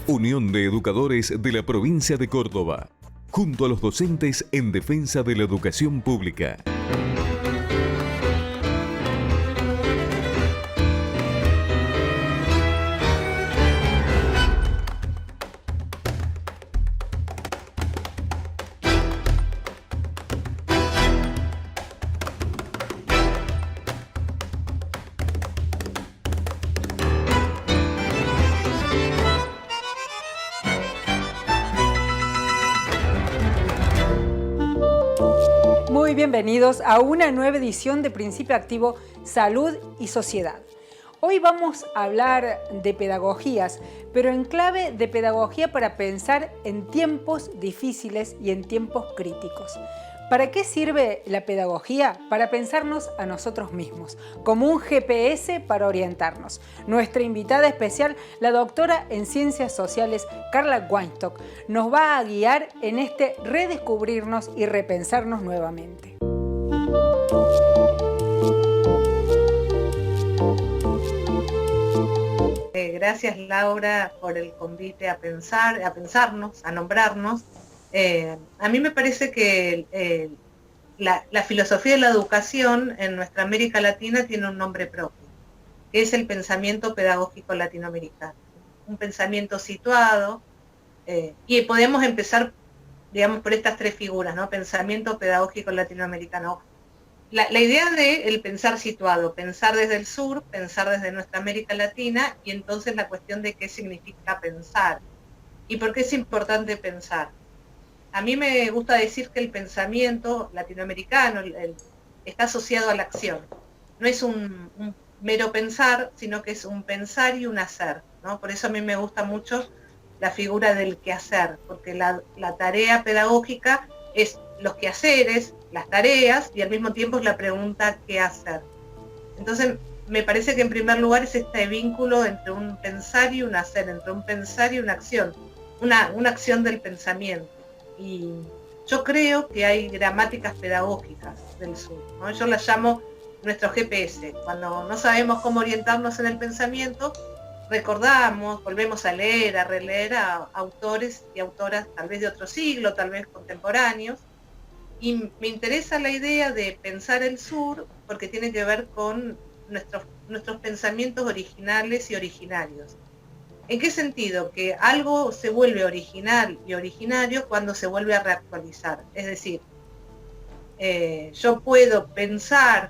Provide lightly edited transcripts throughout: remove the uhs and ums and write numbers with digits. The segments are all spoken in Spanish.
Unión de Educadores de la Provincia de Córdoba, junto a los docentes en defensa de la educación pública. Muy bienvenidos a una nueva edición de Principio Activo, Salud y Sociedad. Hoy vamos a hablar de pedagogías, pero en clave de pedagogía para pensar en tiempos difíciles y en tiempos críticos. ¿Para qué sirve la pedagogía? Para pensarnos a nosotros mismos, como un GPS para orientarnos. Nuestra invitada especial, la doctora en Ciencias Sociales, Carla Weinstock, nos va a guiar en este redescubrirnos y repensarnos nuevamente. Gracias, Laura, por el convite a pensarnos, a nombrarnos. A mí me parece que la filosofía de la educación en nuestra América Latina tiene un nombre propio, que es el pensamiento pedagógico latinoamericano. Un pensamiento situado, y podemos empezar, digamos, por estas tres figuras, ¿no? Pensamiento pedagógico latinoamericano. La idea del pensar situado, pensar desde el sur, pensar desde nuestra América Latina, y entonces la cuestión de qué significa pensar y por qué es importante pensar. A mí me gusta decir que el pensamiento latinoamericano está asociado a la acción. No es un mero pensar, sino que es un pensar y un hacer, ¿no? Por eso a mí me gusta mucho la figura del quehacer, porque la tarea pedagógica es los quehaceres, las tareas, y al mismo tiempo es la pregunta ¿qué hacer? Entonces, me parece que en primer lugar es este vínculo entre un pensar y un hacer, entre un pensar y una acción, una acción del pensamiento. Y yo creo que hay gramáticas pedagógicas del sur, ¿no? Yo las llamo nuestro GPS. Cuando no sabemos cómo orientarnos en el pensamiento, recordamos, volvemos a leer, a releer a autores y autoras tal vez de otro siglo, tal vez contemporáneos, y me interesa la idea de pensar el sur porque tiene que ver con nuestros pensamientos originales y originarios. ¿En qué sentido? Que algo se vuelve original y originario cuando se vuelve a reactualizar. Es decir, yo puedo pensar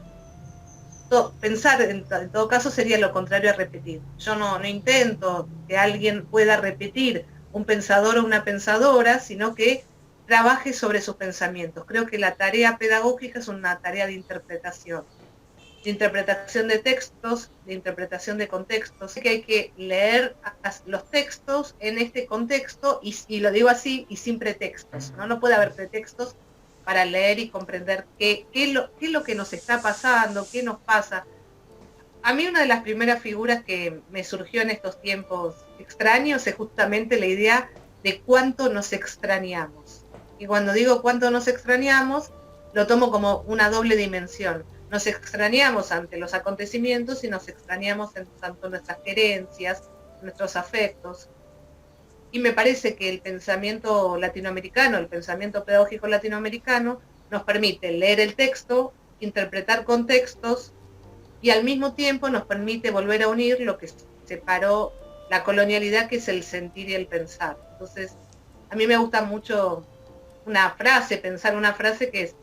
en todo caso sería lo contrario a repetir. Yo no intento que alguien pueda repetir un pensador o una pensadora, sino que trabaje sobre sus pensamientos. Creo que la tarea pedagógica es una tarea de interpretación de textos, de interpretación de contextos, que hay que leer los textos en este contexto, y lo digo así, y sin pretextos, ¿no? No puede haber pretextos para leer y comprender qué es lo que nos está pasando, qué nos pasa. A mí una de las primeras figuras que me surgió en estos tiempos extraños es justamente la idea de cuánto nos extrañamos. Y cuando digo cuánto nos extrañamos, lo tomo como una doble dimensión. Nos extrañamos ante los acontecimientos y nos extrañamos en tanto nuestras querencias, nuestros afectos. Y me parece que el pensamiento latinoamericano, el pensamiento pedagógico latinoamericano, nos permite leer el texto, interpretar contextos, y al mismo tiempo nos permite volver a unir lo que separó la colonialidad, que es el sentir y el pensar. Entonces, a mí me gusta mucho pensar una frase que es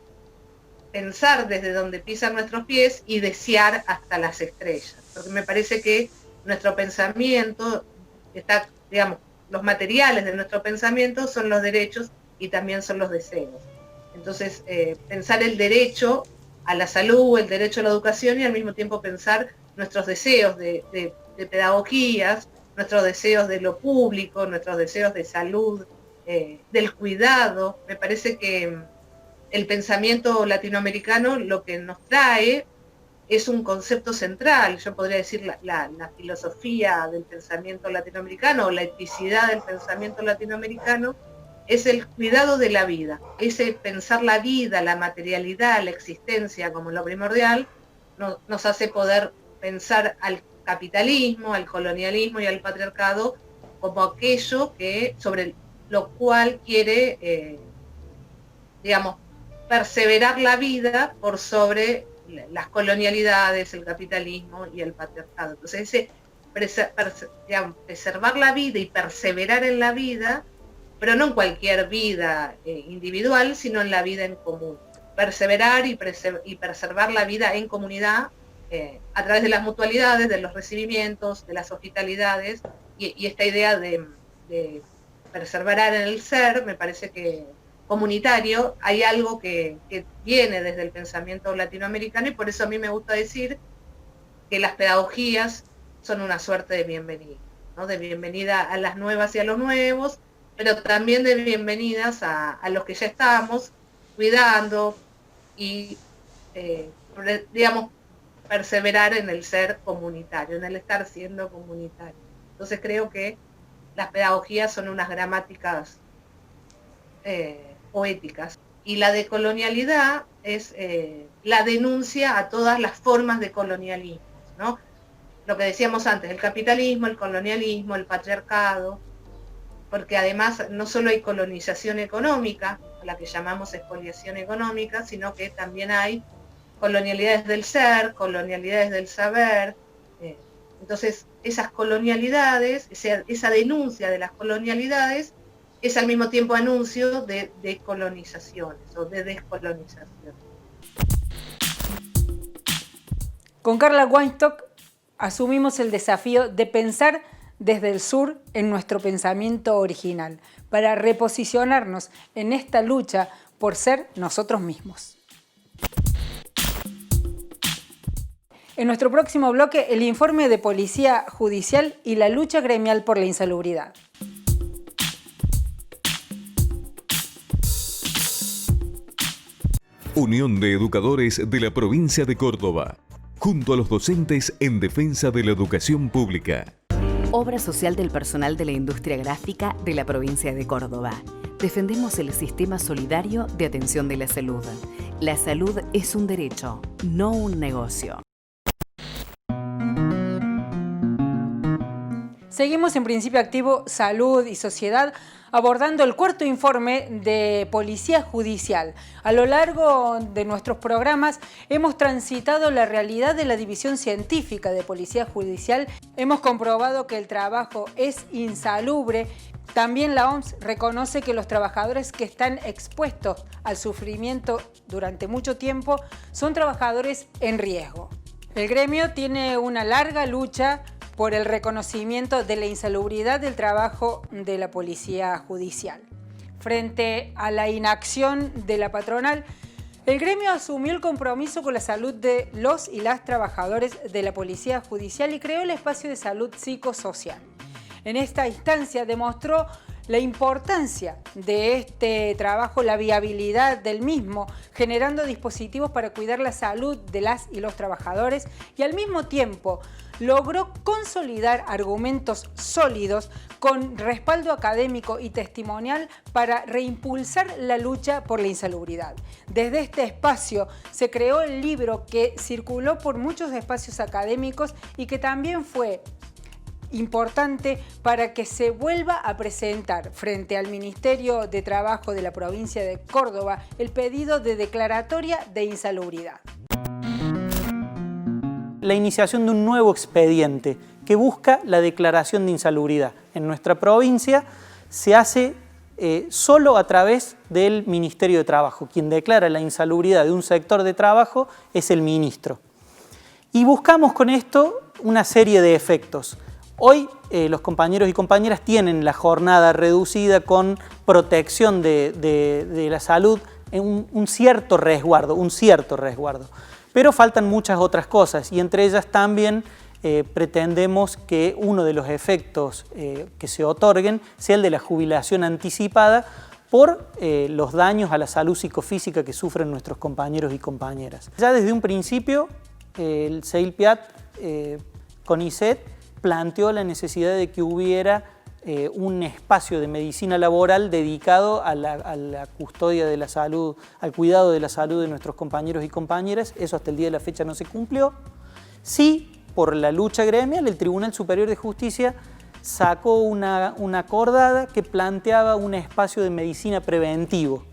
pensar desde donde pisan nuestros pies y desear hasta las estrellas. Porque me parece que nuestro pensamiento está, digamos, los materiales de nuestro pensamiento son los derechos y también son los deseos. Entonces, pensar el derecho a la salud, el derecho a la educación, y al mismo tiempo pensar nuestros deseos de pedagogías, nuestros deseos de lo público, nuestros deseos de salud, del cuidado. Me parece que el pensamiento latinoamericano lo que nos trae es un concepto central. Yo podría decir la filosofía del pensamiento latinoamericano, o la eticidad del pensamiento latinoamericano, es el cuidado de la vida, ese pensar la vida, la materialidad, la existencia como lo primordial, nos hace poder pensar al capitalismo, al colonialismo y al patriarcado como aquello sobre lo cual quiere, digamos, perseverar la vida por sobre las colonialidades, el capitalismo y el patriarcado. Entonces ese preservar la vida y perseverar en la vida, pero no en cualquier vida individual, sino en la vida en común. Perseverar y preservar la vida en comunidad a través de las mutualidades, de los recibimientos, de las hospitalidades, y esta idea de perseverar en el ser, me parece que comunitario, hay algo que viene desde el pensamiento latinoamericano, y por eso a mí me gusta decir que las pedagogías son una suerte de bienvenida, ¿no? De bienvenida a las nuevas y a los nuevos, pero también de bienvenidas a los que ya estamos cuidando y, digamos, perseverar en el ser comunitario, en el estar siendo comunitario. Entonces creo que las pedagogías son unas gramáticas poéticas, y la decolonialidad es la denuncia a todas las formas de colonialismo, ¿no? Lo que decíamos antes, el capitalismo, el colonialismo, el patriarcado, porque además no solo hay colonización económica, a la que llamamos expoliación económica, sino que también hay colonialidades del ser, colonialidades del saber. Entonces, esas colonialidades, esa denuncia de las colonialidades, es al mismo tiempo anuncio de decolonizaciones o de descolonización. Con Carla Weinstock asumimos el desafío de pensar desde el sur en nuestro pensamiento original, para reposicionarnos en esta lucha por ser nosotros mismos. En nuestro próximo bloque, el informe de Policía Judicial y la lucha gremial por la insalubridad. Unión de Educadores de la Provincia de Córdoba, junto a los docentes en defensa de la educación pública. Obra social del personal de la industria gráfica de la provincia de Córdoba. Defendemos el sistema solidario de atención de la salud. La salud es un derecho, no un negocio. Seguimos en Principio Activo, Salud y Sociedad, abordando el cuarto informe de Policía Judicial. A lo largo de nuestros programas hemos transitado la realidad de la división científica de Policía Judicial. Hemos comprobado que el trabajo es insalubre. También la OMS reconoce que los trabajadores que están expuestos al sufrimiento durante mucho tiempo son trabajadores en riesgo. El gremio tiene una larga lucha por el reconocimiento de la insalubridad del trabajo de la Policía Judicial. Frente a la inacción de la patronal, el gremio asumió el compromiso con la salud de los y las trabajadores de la Policía Judicial y creó el espacio de salud psicosocial. En esta instancia demostró la importancia de este trabajo, la viabilidad del mismo, generando dispositivos para cuidar la salud de las y los trabajadores, y al mismo tiempo logró consolidar argumentos sólidos con respaldo académico y testimonial para reimpulsar la lucha por la insalubridad. Desde este espacio se creó el libro que circuló por muchos espacios académicos y que también fue importante para que se vuelva a presentar frente al Ministerio de Trabajo de la provincia de Córdoba el pedido de declaratoria de insalubridad. La iniciación de un nuevo expediente que busca la declaración de insalubridad. En nuestra provincia se hace solo a través del Ministerio de Trabajo. Quien declara la insalubridad de un sector de trabajo es el ministro. Y buscamos con esto una serie de efectos. Hoy los compañeros y compañeras tienen la jornada reducida con protección de la salud en un cierto resguardo. Pero faltan muchas otras cosas y entre ellas también pretendemos que uno de los efectos que se otorguen sea el de la jubilación anticipada por los daños a la salud psicofísica que sufren nuestros compañeros y compañeras. Ya desde un principio el CEILPIAT CONICET planteó la necesidad de que hubiera un espacio de medicina laboral dedicado a la custodia de la salud, al cuidado de la salud de nuestros compañeros y compañeras. Eso hasta el día de la fecha no se cumplió. Sí, por la lucha gremial, el Tribunal Superior de Justicia sacó una acordada que planteaba un espacio de medicina preventivo.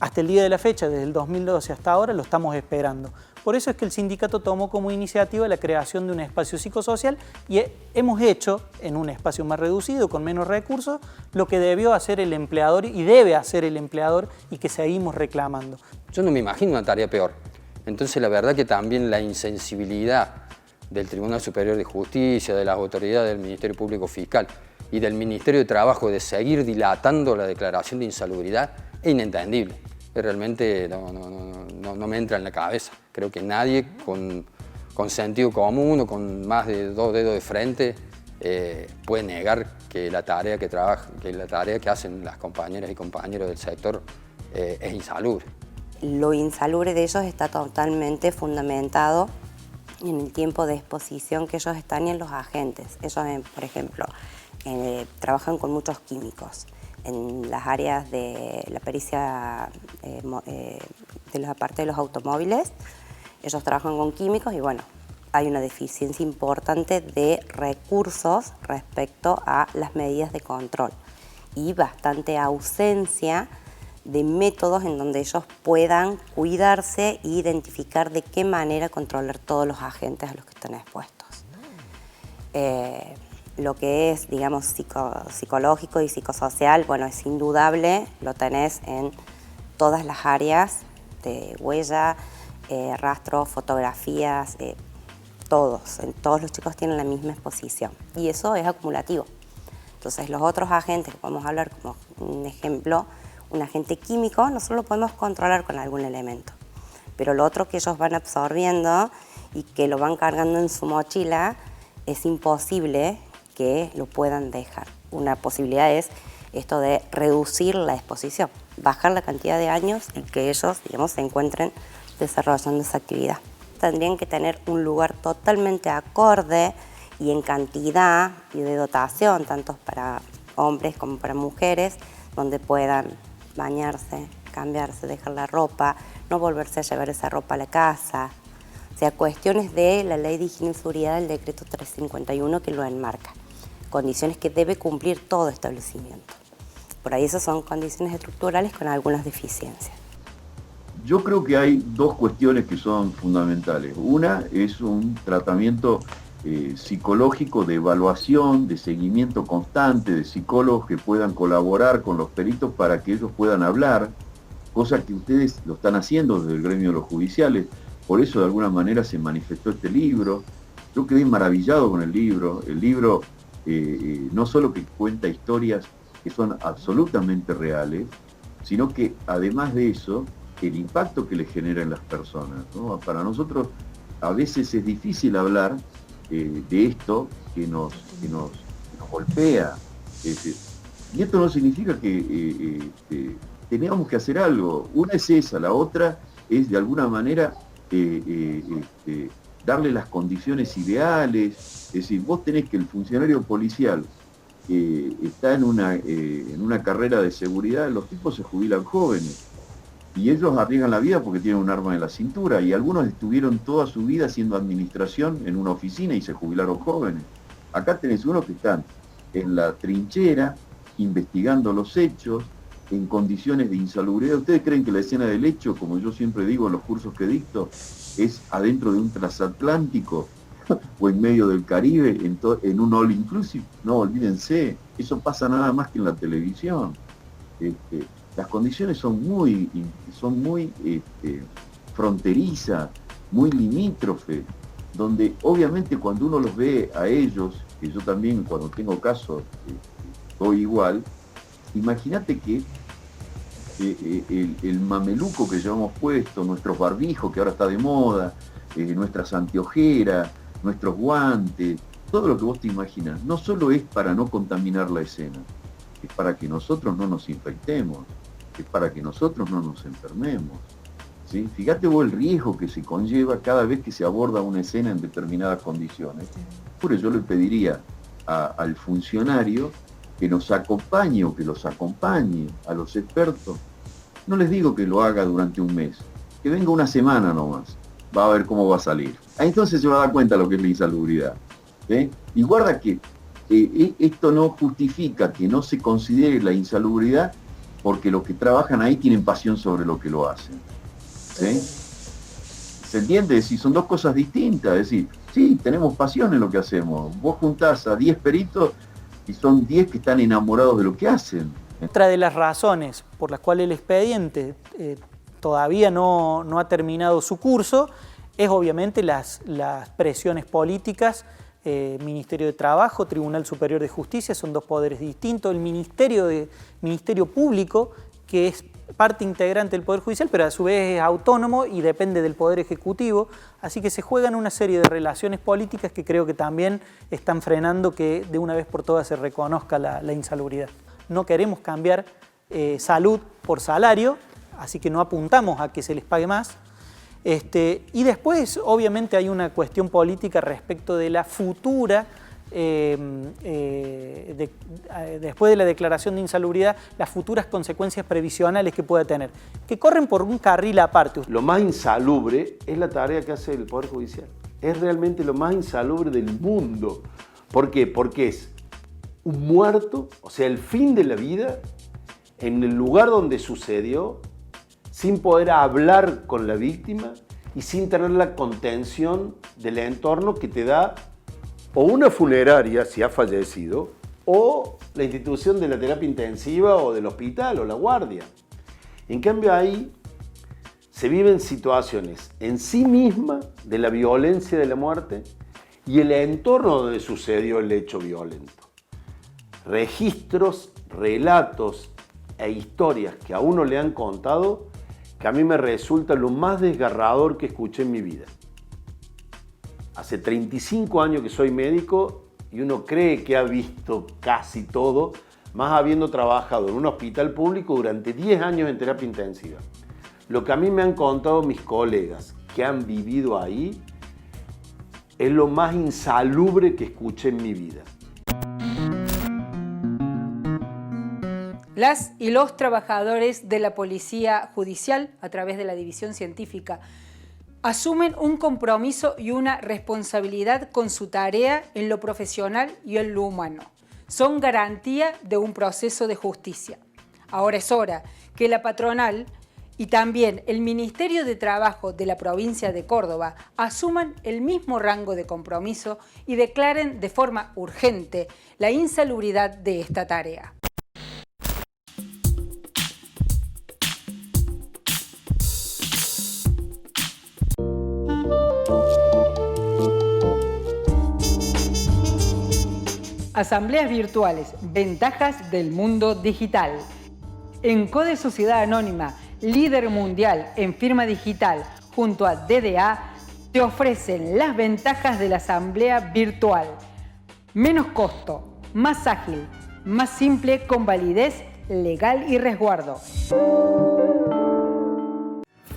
Hasta el día de la fecha, desde el 2012 hasta ahora, lo estamos esperando. Por eso es que el sindicato tomó como iniciativa la creación de un espacio psicosocial y hemos hecho, en un espacio más reducido, con menos recursos, lo que debió hacer el empleador y debe hacer el empleador y que seguimos reclamando. Yo no me imagino una tarea peor. Entonces la verdad que también la insensibilidad del Tribunal Superior de Justicia, de las autoridades del Ministerio Público Fiscal y del Ministerio de Trabajo de seguir dilatando la declaración de insalubridad es inentendible. Realmente no me entra en la cabeza. Creo que nadie con sentido común o con más de 2 dedos de frente puede negar que la tarea que hacen las compañeras y compañeros del sector es insalubre. Lo insalubre de ellos está totalmente fundamentado en el tiempo de exposición que ellos están y en los agentes. Ellos, por ejemplo, trabajan con muchos químicos. En las áreas de la pericia de la parte de los automóviles, ellos trabajan con químicos y bueno, hay una deficiencia importante de recursos respecto a las medidas de control y bastante ausencia de métodos en donde ellos puedan cuidarse e identificar de qué manera controlar todos los agentes a los que están expuestos. Lo que es, digamos, psicológico y psicosocial, bueno, es indudable, lo tenés en todas las áreas de huella, rastro, fotografías, todos los chicos tienen la misma exposición y eso es acumulativo. Entonces los otros agentes, que podemos hablar como un ejemplo, un agente químico, nosotros lo podemos controlar con algún elemento, pero lo otro que ellos van absorbiendo y que lo van cargando en su mochila, es imposible que lo puedan dejar. Una posibilidad es esto de reducir la exposición, bajar la cantidad de años y que ellos, digamos, se encuentren desarrollando esa actividad. Tendrían que tener un lugar totalmente acorde y en cantidad y de dotación, tanto para hombres como para mujeres, donde puedan bañarse, cambiarse, dejar la ropa, no volverse a llevar esa ropa a la casa. O sea, cuestiones de la Ley de Higiene y Seguridad del Decreto 351 que lo enmarca. Condiciones que debe cumplir todo establecimiento. Por ahí esas son condiciones estructurales con algunas deficiencias. Yo creo que hay 2 cuestiones que son fundamentales. Una es un tratamiento psicológico de evaluación, de seguimiento constante, de psicólogos que puedan colaborar con los peritos para que ellos puedan hablar, cosa que ustedes lo están haciendo desde el gremio de los judiciales. Por eso de alguna manera se manifestó este libro. Yo quedé maravillado con el libro. El libro no solo que cuenta historias que son absolutamente reales, sino que además de eso, el impacto que le genera en las personas, ¿no? Para nosotros a veces es difícil hablar de esto que nos golpea. Y esto no significa que tengamos que hacer algo. Una es esa, la otra es de alguna manera darle las condiciones ideales. Es decir, vos tenés que el funcionario policial está en una carrera de seguridad, los tipos se jubilan jóvenes y ellos arriesgan la vida porque tienen un arma en la cintura y algunos estuvieron toda su vida haciendo administración en una oficina y se jubilaron jóvenes. Acá tenés unos que están en la trinchera investigando los hechos en condiciones de insalubridad. ¿Ustedes creen que la escena del hecho, como yo siempre digo en los cursos que dicto, es adentro de un transatlántico o en medio del Caribe, en un all inclusive? No, olvídense, eso pasa nada más que en la televisión. Las condiciones son muy fronterizas, muy limítrofes, donde obviamente cuando uno los ve a ellos, que yo también cuando tengo casos soy igual, imagínate que el mameluco que llevamos puesto, nuestros barbijos que ahora está de moda, nuestras anteojeras, nuestros guantes, todo lo que vos te imaginas, no solo es para no contaminar la escena, es para que nosotros no nos infectemos, es para que nosotros no nos enfermemos. ¿Sí? Fíjate vos el riesgo que se conlleva cada vez que se aborda una escena en determinadas condiciones. Por eso yo le pediría al funcionario que nos acompañe o que los acompañe a los expertos. No les digo que lo haga durante un mes, que venga una semana nomás, va a ver cómo va a salir. Entonces se va a dar cuenta de lo que es la insalubridad. ¿Sí? Y guarda que esto no justifica que no se considere la insalubridad porque los que trabajan ahí tienen pasión sobre lo que lo hacen. ¿Sí? ¿Se entiende? Es decir, son dos cosas distintas. Es decir, sí, tenemos pasión en lo que hacemos. Vos juntás a 10 peritos y son 10 que están enamorados de lo que hacen. Otra de las razones por las cuales el expediente todavía no ha terminado su curso es obviamente las presiones políticas. Ministerio de Trabajo, Tribunal Superior de Justicia, son dos poderes distintos. El Ministerio Público, que es parte integrante del Poder Judicial, pero a su vez es autónomo y depende del Poder Ejecutivo. Así que se juegan una serie de relaciones políticas que creo que también están frenando que de una vez por todas se reconozca la insalubridad. No queremos cambiar salud por salario, así que no apuntamos a que se les pague más. Y después, obviamente, hay una cuestión política respecto de la futura, después de la declaración de insalubridad, las futuras consecuencias previsionales que pueda tener, que corren por un carril aparte. Lo más insalubre es la tarea que hace el Poder Judicial. Es realmente lo más insalubre del mundo. ¿Por qué? Porque es un muerto, o sea, el fin de la vida, en el lugar donde sucedió, sin poder hablar con la víctima y sin tener la contención del entorno que te da o una funeraria si ha fallecido o la institución de la terapia intensiva o del hospital o la guardia. En cambio ahí se viven situaciones en sí misma de la violencia de la muerte y el entorno donde sucedió el hecho violento. Registros, relatos e historias que a uno le han contado que a mí me resulta lo más desgarrador que escuché en mi vida. Hace 35 años que soy médico y uno cree que ha visto casi todo, más habiendo trabajado en un hospital público durante 10 años en terapia intensiva. Lo que a mí me han contado mis colegas que han vivido ahí es lo más insalubre que escuché en mi vida. Las y los trabajadores de la Policía Judicial, a través de la División Científica, asumen un compromiso y una responsabilidad con su tarea en lo profesional y en lo humano. Son garantía de un proceso de justicia. Ahora es hora que la patronal y también el Ministerio de Trabajo de la provincia de Córdoba asuman el mismo rango de compromiso y declaren de forma urgente la insalubridad de esta tarea. Asambleas virtuales, ventajas del mundo digital. En Code Sociedad Anónima, líder mundial en firma digital, junto a DDA, te ofrecen las ventajas de la asamblea virtual. Menos costo, más ágil, más simple, con validez legal y resguardo.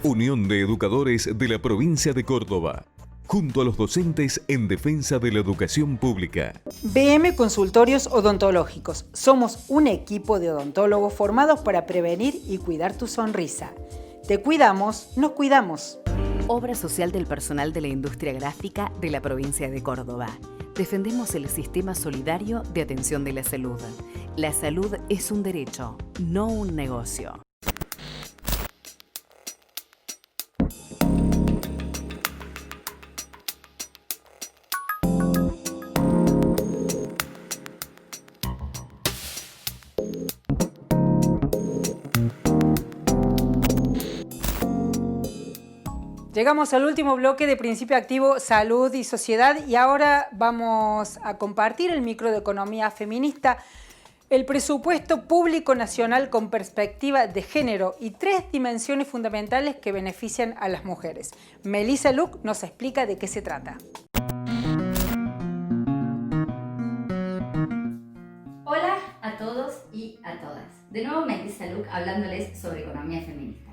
Unión de Educadores de la Provincia de Córdoba, junto a los docentes en defensa de la educación pública. BM Consultorios Odontológicos. Somos un equipo de odontólogos formados para prevenir y cuidar tu sonrisa. Te cuidamos, nos cuidamos. Obra social del personal de la industria gráfica de la provincia de Córdoba. Defendemos el sistema solidario de atención de la salud. La salud es un derecho, no un negocio. Llegamos al último bloque de Principio Activo, Salud y Sociedad, y ahora vamos a compartir el micro de economía feminista, el presupuesto público nacional con perspectiva de género y 3 dimensiones fundamentales que benefician a las mujeres. Melissa Luc nos explica de qué se trata. Hola a todos y a todas. De nuevo Melissa Luc hablándoles sobre economía feminista.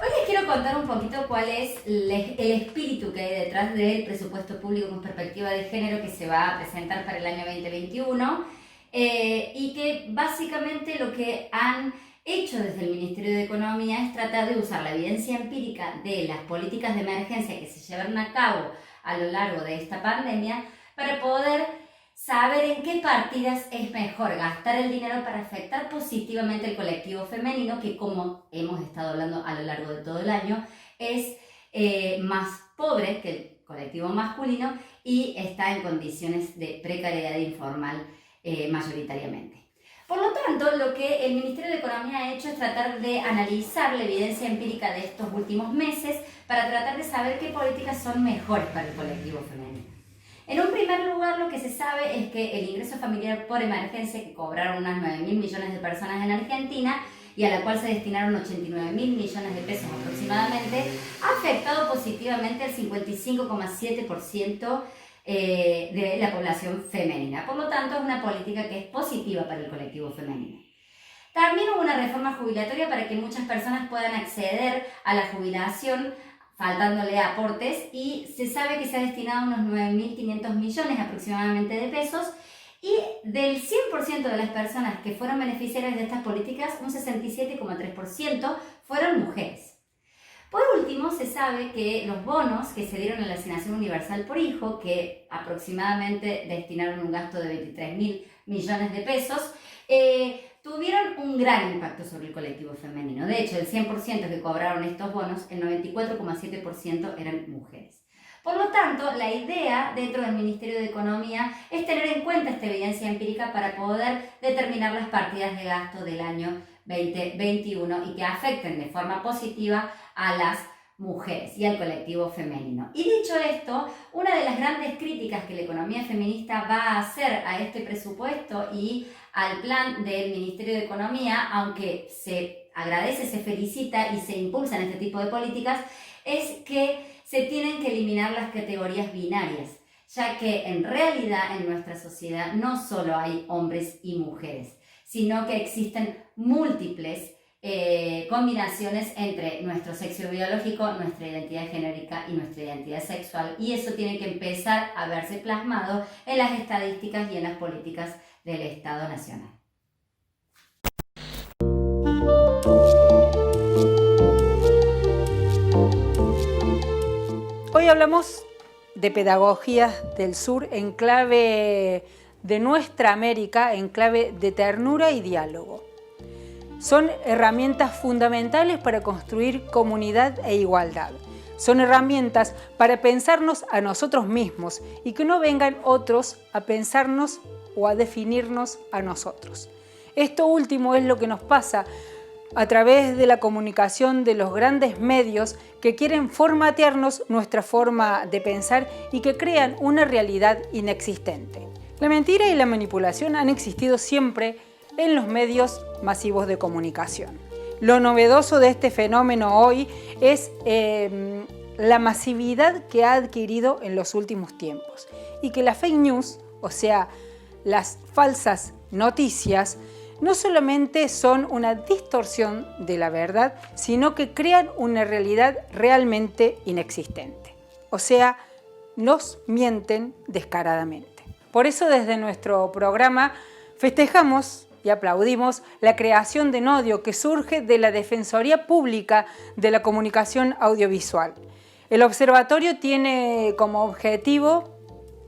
Hoy les quiero contar un poquito cuál es el espíritu que hay detrás del presupuesto público con perspectiva de género que se va a presentar para el año 2021 y que básicamente lo que han hecho desde el Ministerio de Economía es tratar de usar la evidencia empírica de las políticas de emergencia que se llevaron a cabo a lo largo de esta pandemia para poder saber en qué partidas es mejor gastar el dinero para afectar positivamente el colectivo femenino, que como hemos estado hablando a lo largo de todo el año, es más pobre que el colectivo masculino y está en condiciones de precariedad informal mayoritariamente. Por lo tanto, lo que el Ministerio de Economía ha hecho es tratar de analizar la evidencia empírica de estos últimos meses para tratar de saber qué políticas son mejores para el colectivo femenino. En un primer lugar, lo que se sabe es que el ingreso familiar por emergencia, que cobraron unas 9.000 millones de personas en Argentina y a la cual se destinaron 89.000 millones de pesos aproximadamente, ha afectado positivamente al 55,7% de la población femenina. Por lo tanto, es una política que es positiva para el colectivo femenino. También hubo una reforma jubilatoria para que muchas personas puedan acceder a la jubilación faltándole aportes, y se sabe que se ha destinado unos 9.500 millones aproximadamente de pesos, y del 100% de las personas que fueron beneficiarias de estas políticas, un 67,3% fueron mujeres. Por último, se sabe que los bonos que se dieron en la asignación universal por hijo, que aproximadamente destinaron un gasto de 23.000 millones de pesos, tuvieron un gran impacto sobre el colectivo femenino. De hecho, el 100% que cobraron estos bonos, el 94,7% eran mujeres. Por lo tanto, la idea dentro del Ministerio de Economía es tener en cuenta esta evidencia empírica para poder determinar las partidas de gasto del año 2021 y que afecten de forma positiva a las mujeres y al colectivo femenino. Y dicho esto, una de las grandes críticas que la economía feminista va a hacer a este presupuesto y al plan del Ministerio de Economía, aunque se agradece, se felicita y se impulsan este tipo de políticas, es que se tienen que eliminar las categorías binarias, ya que en realidad en nuestra sociedad no solo hay hombres y mujeres, sino que existen múltiples combinaciones entre nuestro sexo biológico, nuestra identidad genérica y nuestra identidad sexual, y eso tiene que empezar a verse plasmado en las estadísticas y en las políticas del Estado Nacional. Hoy hablamos de pedagogías del sur en clave de nuestra América, en clave de ternura y diálogo. Son herramientas fundamentales para construir comunidad e igualdad. Son herramientas para pensarnos a nosotros mismos y que no vengan otros a pensarnos o a definirnos a nosotros. Esto último es lo que nos pasa a través de la comunicación de los grandes medios que quieren formatearnos nuestra forma de pensar y que crean una realidad inexistente. La mentira y la manipulación han existido siempre en los medios masivos de comunicación. Lo novedoso de este fenómeno hoy es la masividad que ha adquirido en los últimos tiempos y que las fake news, o sea, las falsas noticias, no solamente son una distorsión de la verdad, sino que crean una realidad realmente inexistente. O sea, nos mienten descaradamente. Por eso desde nuestro programa festejamos y aplaudimos la creación de Nodio, que surge de la Defensoría Pública de la Comunicación Audiovisual. El observatorio tiene como objetivo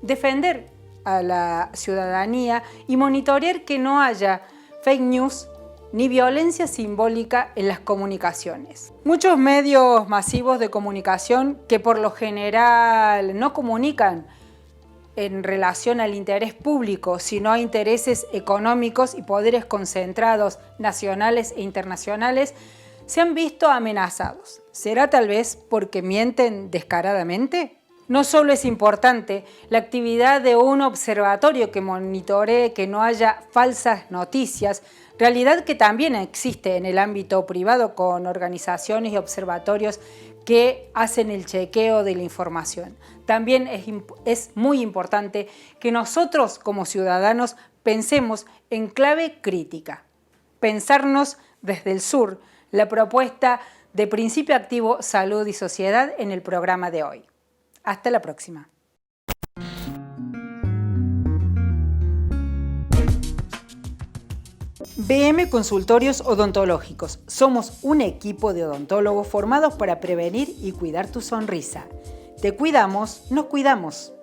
defender a la ciudadanía y monitorear que no haya fake news ni violencia simbólica en las comunicaciones. Muchos medios masivos de comunicación que por lo general no comunican en relación al interés público, sino a intereses económicos y poderes concentrados nacionales e internacionales, se han visto amenazados. ¿Será tal vez porque mienten descaradamente? No solo es importante la actividad de un observatorio que monitoree que no haya falsas noticias, realidad que también existe en el ámbito privado con organizaciones y observatorios que hacen el chequeo de la información. También es muy importante que nosotros como ciudadanos pensemos en clave crítica. Pensarnos desde el sur, la propuesta de Principio Activo, Salud y Sociedad en el programa de hoy. Hasta la próxima. BM Consultorios Odontológicos. Somos un equipo de odontólogos formados para prevenir y cuidar tu sonrisa. Te cuidamos, nos cuidamos.